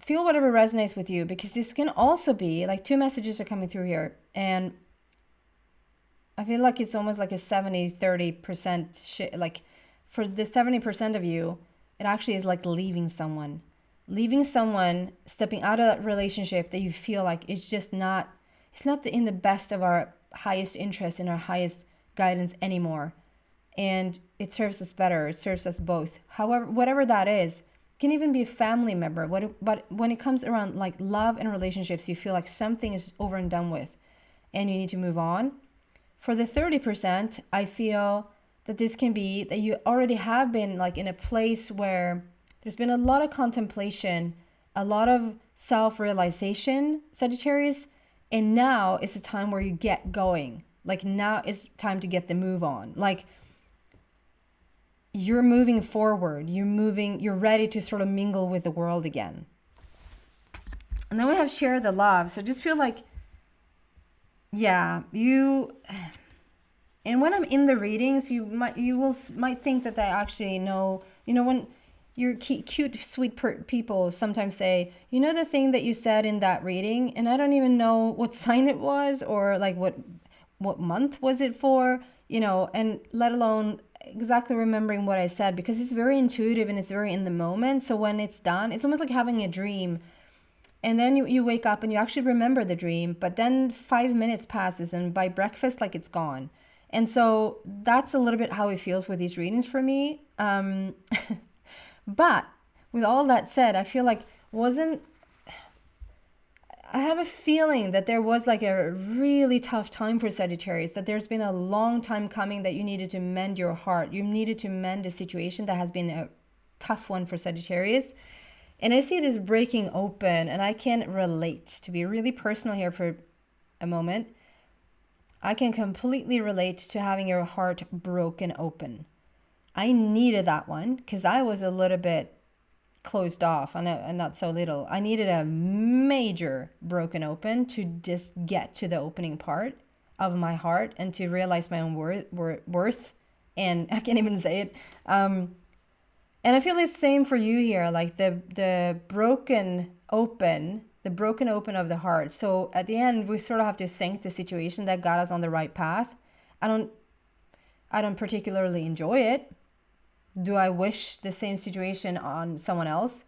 Feel whatever resonates with you, because this can also be like 2 messages are coming through here, and I feel like it's almost like a 70-30% like for the 70% of you, it actually is like leaving someone, stepping out of that relationship that you feel like it's just not, it's not in the best of our highest interest, in our highest guidance anymore. And it serves us better. It serves us both. However, whatever that is, can even be a family member. But when it comes around like love and relationships, you feel like something is over and done with and you need to move on. For the 30%, I feel that this can be that you already have been like in a place where there's been a lot of contemplation, a lot of self-realization, Sagittarius, and now is the time where you get going. Like now is time to get the move on. Like you're moving forward, you're ready to sort of mingle with the world again. And then we have share the love. So just feel like, yeah, and when I'm in the readings, you might think that I actually know, when you're cute, sweet people sometimes say, the thing that you said in that reading, and I don't even know what sign it was, or like what month was it for, and let alone exactly remembering what I said, because it's very intuitive and it's very in the moment. So when it's done, it's almost like having a dream, and then you wake up and you actually remember the dream, but then 5 minutes passes and by breakfast, like it's gone. And so that's a little bit how it feels with these readings for me. But with all that said, I feel like I have a feeling that there was like a really tough time for Sagittarius, that there's been a long time coming that you needed to mend your heart. You needed to mend a situation that has been a tough one for Sagittarius. And I see this breaking open, and I can relate. To be really personal here for a moment, I can completely relate to having your heart broken open. I needed that one because I was a little bit closed off and not so little. I needed a major broken open to just get to the opening part of my heart and to realize my own worth. And I can't even say it. And I feel the same for you here, like the broken open of the heart. So at the end, we sort of have to thank the situation that got us on the right path. I don't particularly enjoy it. Do I wish the same situation on someone else?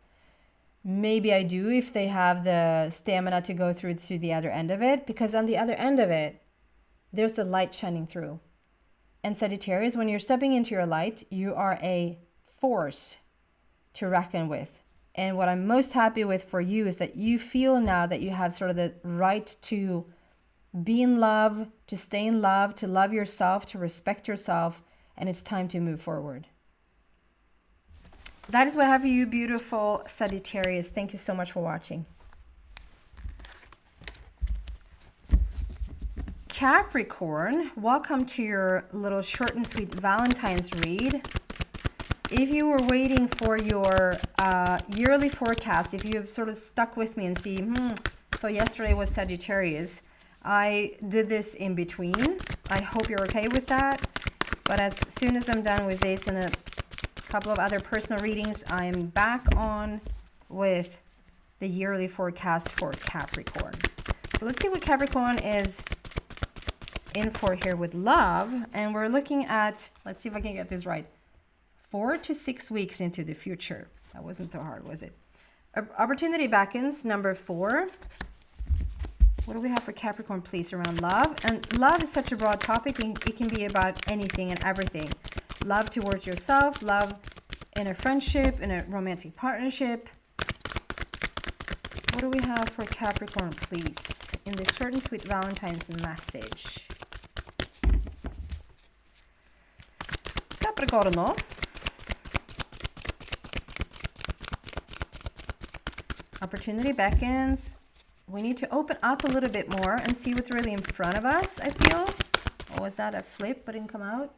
Maybe I do, if they have the stamina to go through to the other end of it, because on the other end of it, there's the light shining through. And Sagittarius, when you're stepping into your light, you are a force to reckon with. And what I'm most happy with for you is that you feel now that you have sort of the right to be in love, to stay in love, to love yourself, to respect yourself, and it's time to move forward. That is what I have for you, beautiful Sagittarius. Thank you so much for watching. Capricorn, welcome to your little short and sweet Valentine's read. If you were waiting for your yearly forecast, if you have sort of stuck with me and see, so yesterday was Sagittarius, I did this in between. I hope you're okay with that. But as soon as I'm done with this and a couple of other personal readings, I am back on with the yearly forecast for Capricorn. So let's see what Capricorn is in for here with love. And we're looking at, let's see if I can get this right, 4 to 6 weeks into the future. That wasn't so hard, was it? Opportunity beckons, number 4. What do we have for Capricorn, please, around love? And love is such a broad topic. It can be about anything and everything. Love towards yourself, love in a friendship, in a romantic partnership. What do we have for Capricorn, please, in this short and sweet Valentine's message? Capricorno. Opportunity beckons. We need to open up a little bit more and see what's really in front of us, I feel. Or was that a flip but didn't come out?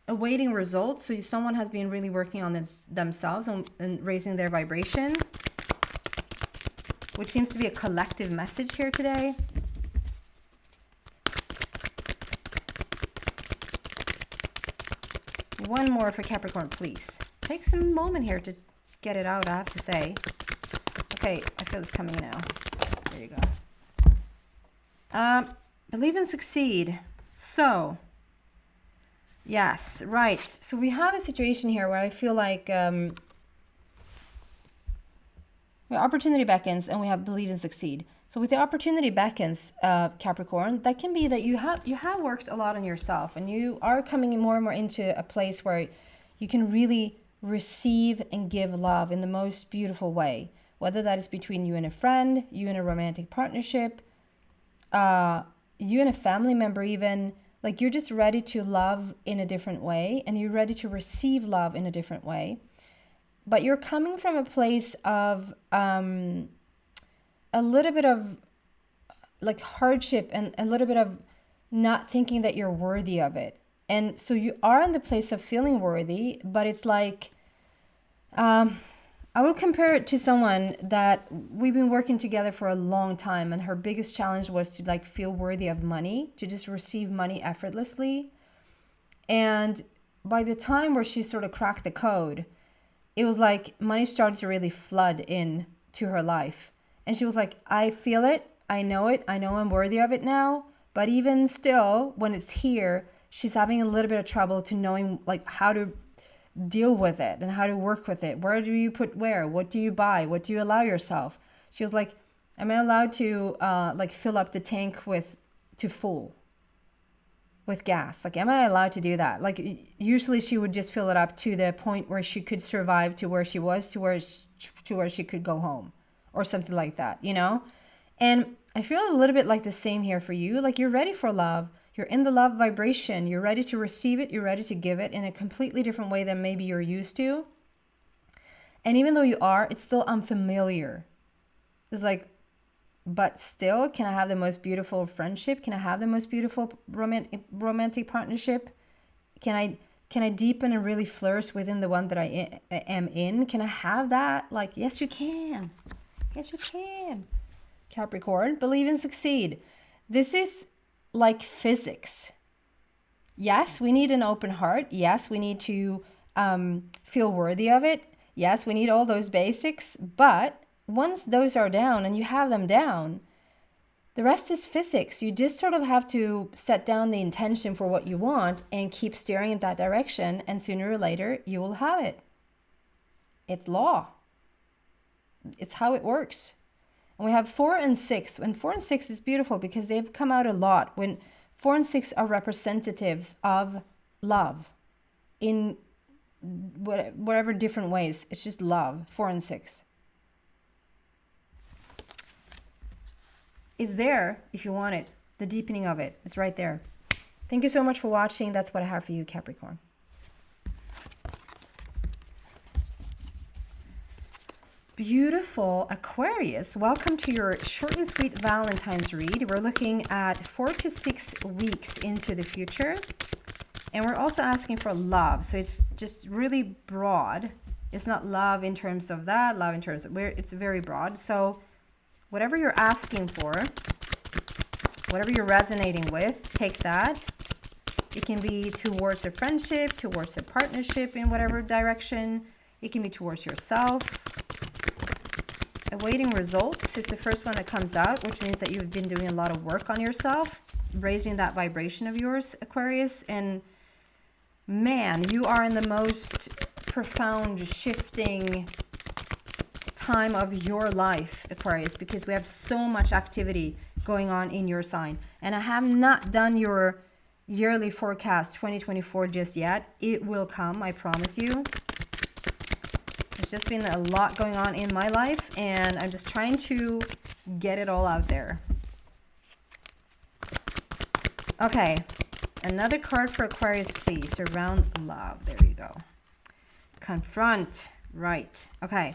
Awaiting results. So someone has been really working on this themselves and raising their vibration, which seems to be a collective message here today. One more for Capricorn, please. Take some moment here to get it out, I have to say. Okay, I feel it's coming now. There you go. Believe and succeed. So, yes, right. So we have a situation here where I feel like opportunity beckons and we have believe and succeed. So with the opportunity beckons, Capricorn, that can be that you have worked a lot on yourself and you are coming more and more into a place where you can really receive and give love in the most beautiful way. Whether that is between you and a friend, you and a romantic partnership, you and a family member even. Like you're just ready to love in a different way and you're ready to receive love in a different way. But you're coming from a place of a little bit of like hardship and a little bit of not thinking that you're worthy of it. And so you are in the place of feeling worthy, but it's like... I will compare it to someone that we've been working together for a long time and her biggest challenge was to like feel worthy of money, to just receive money effortlessly. And by the time where she sort of cracked the code, it was like money started to really flood in to her life. And she was like, I feel it, I know I'm worthy of it now. But even still, when it's here, she's having a little bit of trouble to knowing like how to deal with it and how to work with it. Where do you put where? What do you buy? What do you allow yourself? She was like, am I allowed to like fill up the tank to full with gas? Like, am I allowed to do that? Like usually she would just fill it up to the point where she could survive to where she was, to where she could go home or something like that, you know? And I feel a little bit like the same here for you. Like you're ready for love. You're in the love vibration. You're ready to receive it. You're ready to give it in a completely different way than maybe you're used to. And even though you are, it's still unfamiliar. It's like, but still, can I have the most beautiful friendship? Can I have the most beautiful romantic partnership? Can I deepen and really flourish within the one that I am in? Can I have that? Like, yes, you can. Yes, you can. Capricorn, believe and succeed. This is like physics. Yes, we need an open heart. Yes, we need to feel worthy of it. Yes, we need all those basics. But once those are down and you have them down, the rest is physics. You just sort of have to set down the intention for what you want and keep steering in that direction. And sooner or later, you will have it. It's law. It's how it works. And we have 4 and 6. And 4 and 6 is beautiful because they've come out a lot. When 4 and 6 are representatives of love in whatever different ways. It's just love. 4 and 6. It's there if you want it. The deepening of it. It's right there. Thank you so much for watching. That's what I have for you, Capricorn. Beautiful Aquarius, welcome to your short and sweet Valentine's read. We're looking at 4 to 6 weeks into the future. And we're also asking for love. So it's just really broad. It's not love in terms of that, love in terms of where it's very broad. So whatever you're asking for, whatever you're resonating with, take that. It can be towards a friendship, towards a partnership in whatever direction. It can be towards yourself. Awaiting results is the first one that comes out, which means that you've been doing a lot of work on yourself, raising that vibration of yours, Aquarius. And man, you are in the most profound shifting time of your life, Aquarius, because we have so much activity going on in your sign. And I have not done your yearly forecast 2024 just yet. It will come, I promise you. There's just been a lot going on in my life, and I'm just trying to get it all out there. Okay, another card for Aquarius, please. Around love. There you go. Confront. Right. Okay.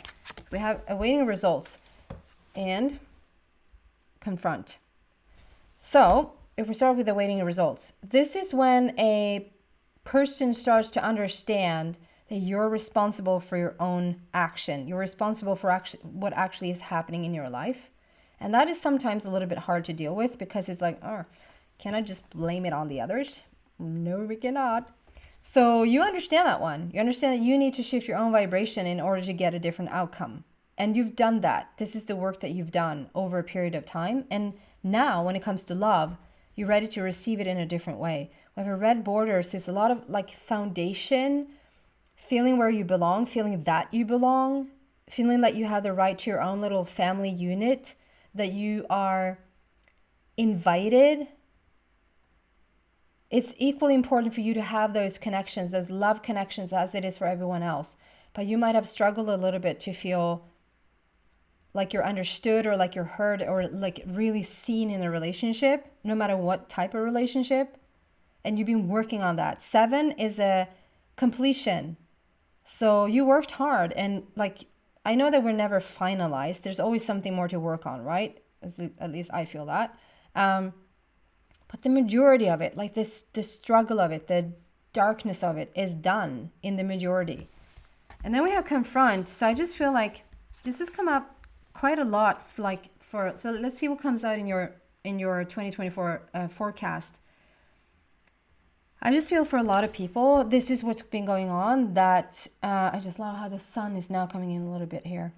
We have awaiting results and confront. So if we start with awaiting results, this is when a person starts to understand that you're responsible for your own action. You're responsible for what actually is happening in your life. And that is sometimes a little bit hard to deal with, because it's like, oh, can I just blame it on the others? No, we cannot. So you understand that one. You understand that you need to shift your own vibration in order to get a different outcome. And you've done that. This is the work that you've done over a period of time. And now when it comes to love, you're ready to receive it in a different way. We have a red border, so it's a lot of like foundation, feeling where you belong, feeling that you belong, feeling that you have the right to your own little family unit, that you are invited. It's equally important for you to have those connections, those love connections, as it is for everyone else. But you might have struggled a little bit to feel like you're understood, or like you're heard, or like really seen in a relationship, no matter what type of relationship. And you've been working on that. 7 is a completion. So you worked hard, and like, I know that we're never finalized. There's always something more to work on, right? At least I feel that. But the majority of it, like the struggle of it, the darkness of it is done in the majority. And then we have confront. So I just feel like this has come up quite a lot, so let's see what comes out in your 2024 forecast. I just feel for a lot of people, this is what's been going on, that I just love how the sun is now coming in a little bit here.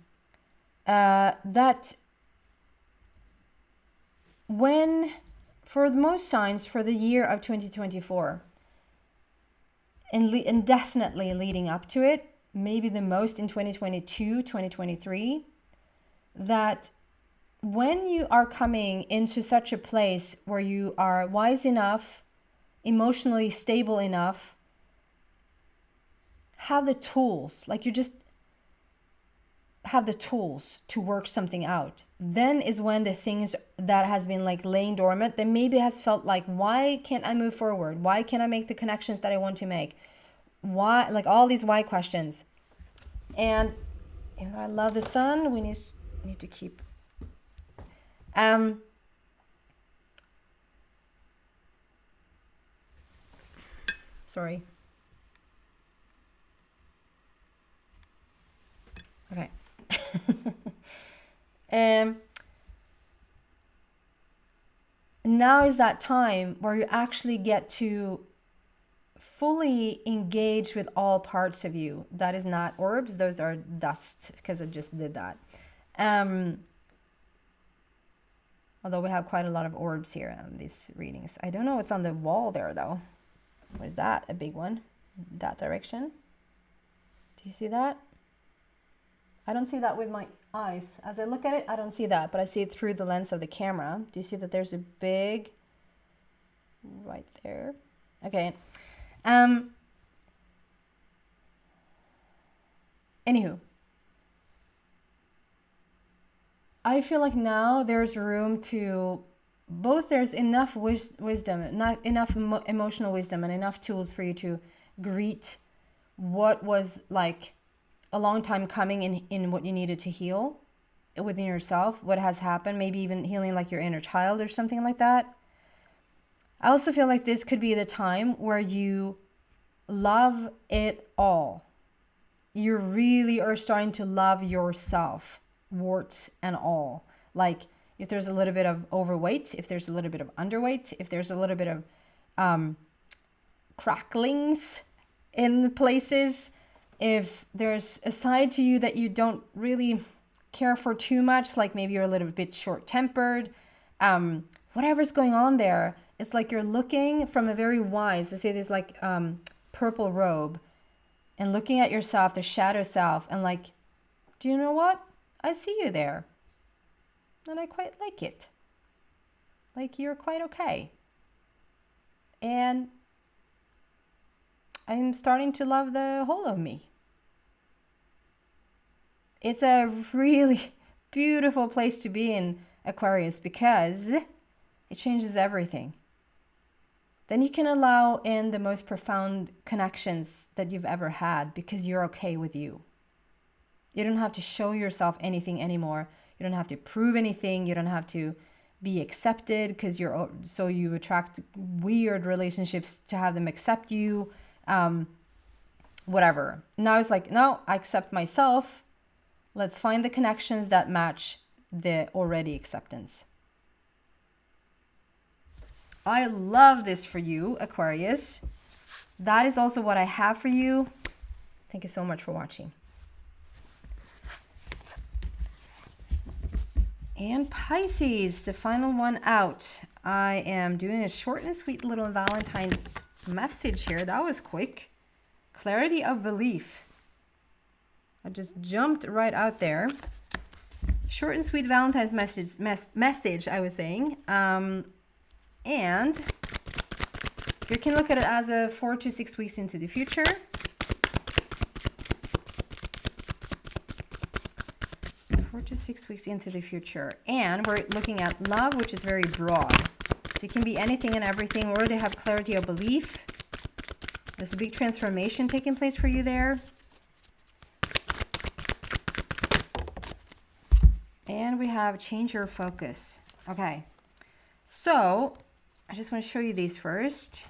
That when, for the most signs for the year of 2024, and definitely leading up to it, maybe the most in 2022, 2023, that when you are coming into such a place where you are wise enough, emotionally stable enough, have the tools, like you just have the tools to work something out, then is when the things that has been like laying dormant, that maybe has felt like, why can't I move forward? Why can't I make the connections that I want to make? Why, like all these why questions. And you know, I love the sun. We need to keep sorry. Okay. Now is that time where you actually get to fully engage with all parts of you. That is not orbs, those are dust, because I just did that. Although we have quite a lot of orbs here on these readings. I don't know what's on the wall there though. What is that? A big one? That direction? Do you see that? I don't see that with my eyes. As I look at it, I don't see that, but I see it through the lens of the camera. Do you see that there's a big right there? Okay. Anywho, I feel like now there's room to both, there's enough wisdom, enough emotional wisdom, and enough tools for you to greet what was like a long time coming in what you needed to heal within yourself, what has happened, maybe even healing like your inner child or something like that. I also feel like this could be the time where you love it all. You really are starting to love yourself, warts and all. Like if there's a little bit of overweight, if there's a little bit of underweight, if there's a little bit of cracklings in places, if there's a side to you that you don't really care for too much, like maybe you're a little bit short-tempered, whatever's going on there, it's like you're looking from a very wise, let's say there's like purple robe, and looking at yourself, the shadow self, and like, do you know what? I see you there. And I quite like it. Like you're quite okay. And I'm starting to love the whole of me. it's a really beautiful place to be in, Aquarius, because it changes everything. Then you can allow in the most profound connections that you've ever had because you're okay with you. You don't have to show yourself anything anymore. You don't have to prove anything. You don't have to be accepted because you attract weird relationships to have them accept you. Whatever. Now it's like, no, I accept myself. Let's find the connections that match the already acceptance. I love this for you, Aquarius. That is also what I have for you. Thank you so much for watching. And Pisces, the final one out. I am doing a short and sweet little Valentine's message here. That was quick. Clarity of belief. I just jumped right out there. Short and sweet Valentine's message, I was saying. And you can look at it as a 4 to 6 weeks into the future. To 6 weeks into the future. And we're looking at love, which is very broad. So it can be anything and everything. We already have clarity of belief. There's a big transformation taking place for you there. And we have change your focus. Okay. So I just want to show you these first.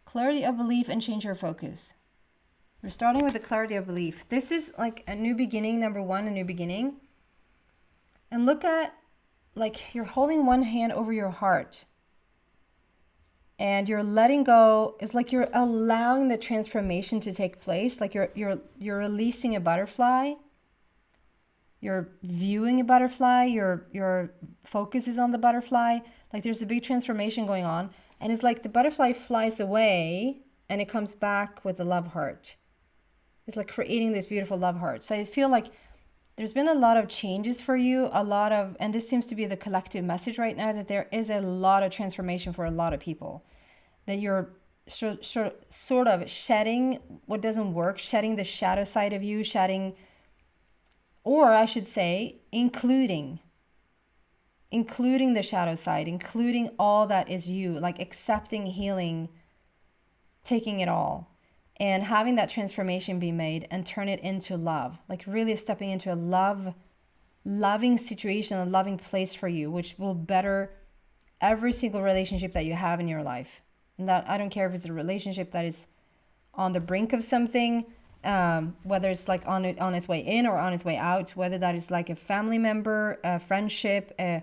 Clarity of belief and change your focus. We're starting with the clarity of belief. This is like a new beginning, number one, a new beginning. And look at, like, you're holding one hand over your heart. And you're letting go. It's like you're allowing the transformation to take place. Like you're releasing a butterfly. You're viewing a butterfly. Your focus is on the butterfly. Like there's a big transformation going on. And it's like the butterfly flies away and it comes back with a love heart. It's like creating this beautiful love heart. So I feel like there's been a lot of changes for you, and this seems to be the collective message right now, that there is a lot of transformation for a lot of people. That you're sort of shedding what doesn't work, shedding the shadow side of you, or I should say, including the shadow side, including all that is you, like accepting, healing, taking it all. And having that transformation be made and turn it into love. Like really stepping into a loving situation, a loving place for you, which will better every single relationship that you have in your life. And that, I don't care if it's a relationship that is on the brink of something, whether it's like on its way in or on its way out, whether that is like a family member, a friendship, a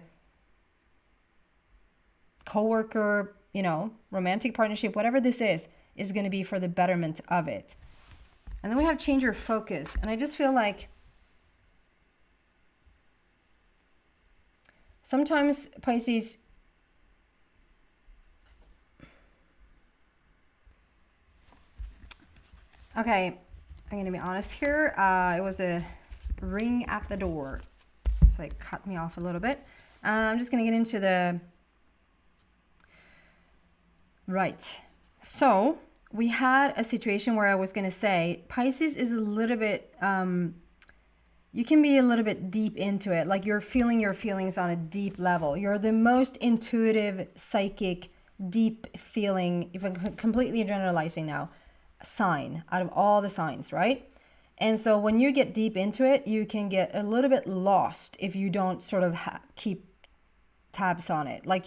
coworker, romantic partnership, whatever this is going to be for the betterment of it. And then we have change your focus. And I just feel like sometimes Pisces, okay, I'm going to be honest here. It was a ring at the door. So it cut me off a little bit. I'm just going to get into the... Right. So we had a situation where I was going to say Pisces is a little bit, you can be a little bit deep into it. Like you're feeling your feelings on a deep level. You're the most intuitive, psychic, deep feeling, if I'm completely generalizing now, sign out of all the signs, right? And so when you get deep into it, you can get a little bit lost if you don't sort of keep tabs on it. Like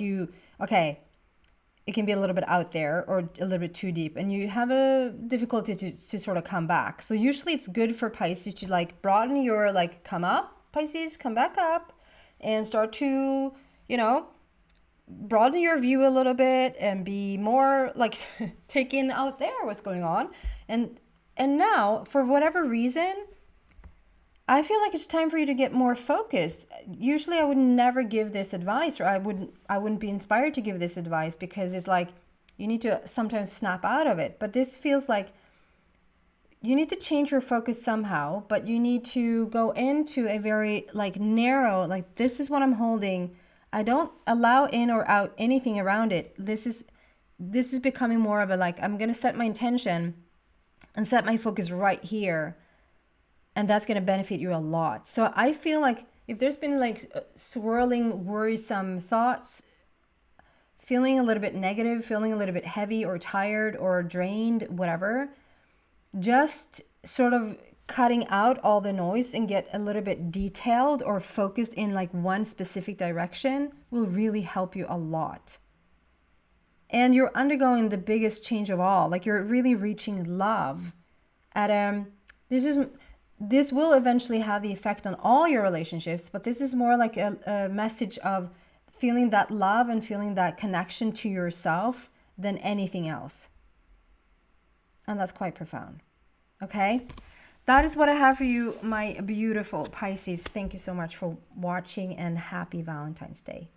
it can be a little bit out there or a little bit too deep and you have a difficulty to sort of come back. So usually it's good for Pisces to like broaden your, like, come up, Pisces, come back up and start to, broaden your view a little bit and be more like taking out there what's going on. And now, for whatever reason, I feel like it's time for you to get more focused. Usually I would never give this advice, or I wouldn't be inspired to give this advice, because it's like you need to sometimes snap out of it. But this feels like you need to change your focus somehow, but you need to go into a very like narrow, like this is what I'm holding. I don't allow in or out anything around it. This is becoming more of a like, I'm going to set my intention and set my focus right here. And that's going to benefit you a lot. So I feel like if there's been like swirling, worrisome thoughts, feeling a little bit negative, feeling a little bit heavy or tired or drained, whatever, just sort of cutting out all the noise and get a little bit detailed or focused in like one specific direction will really help you a lot. And you're undergoing the biggest change of all. Like you're really reaching love at this will eventually have the effect on all your relationships, but this is more like a message of feeling that love and feeling that connection to yourself than anything else. And that's quite profound. Okay? That is what I have for you, my beautiful Pisces. Thank you so much for watching, and happy Valentine's Day.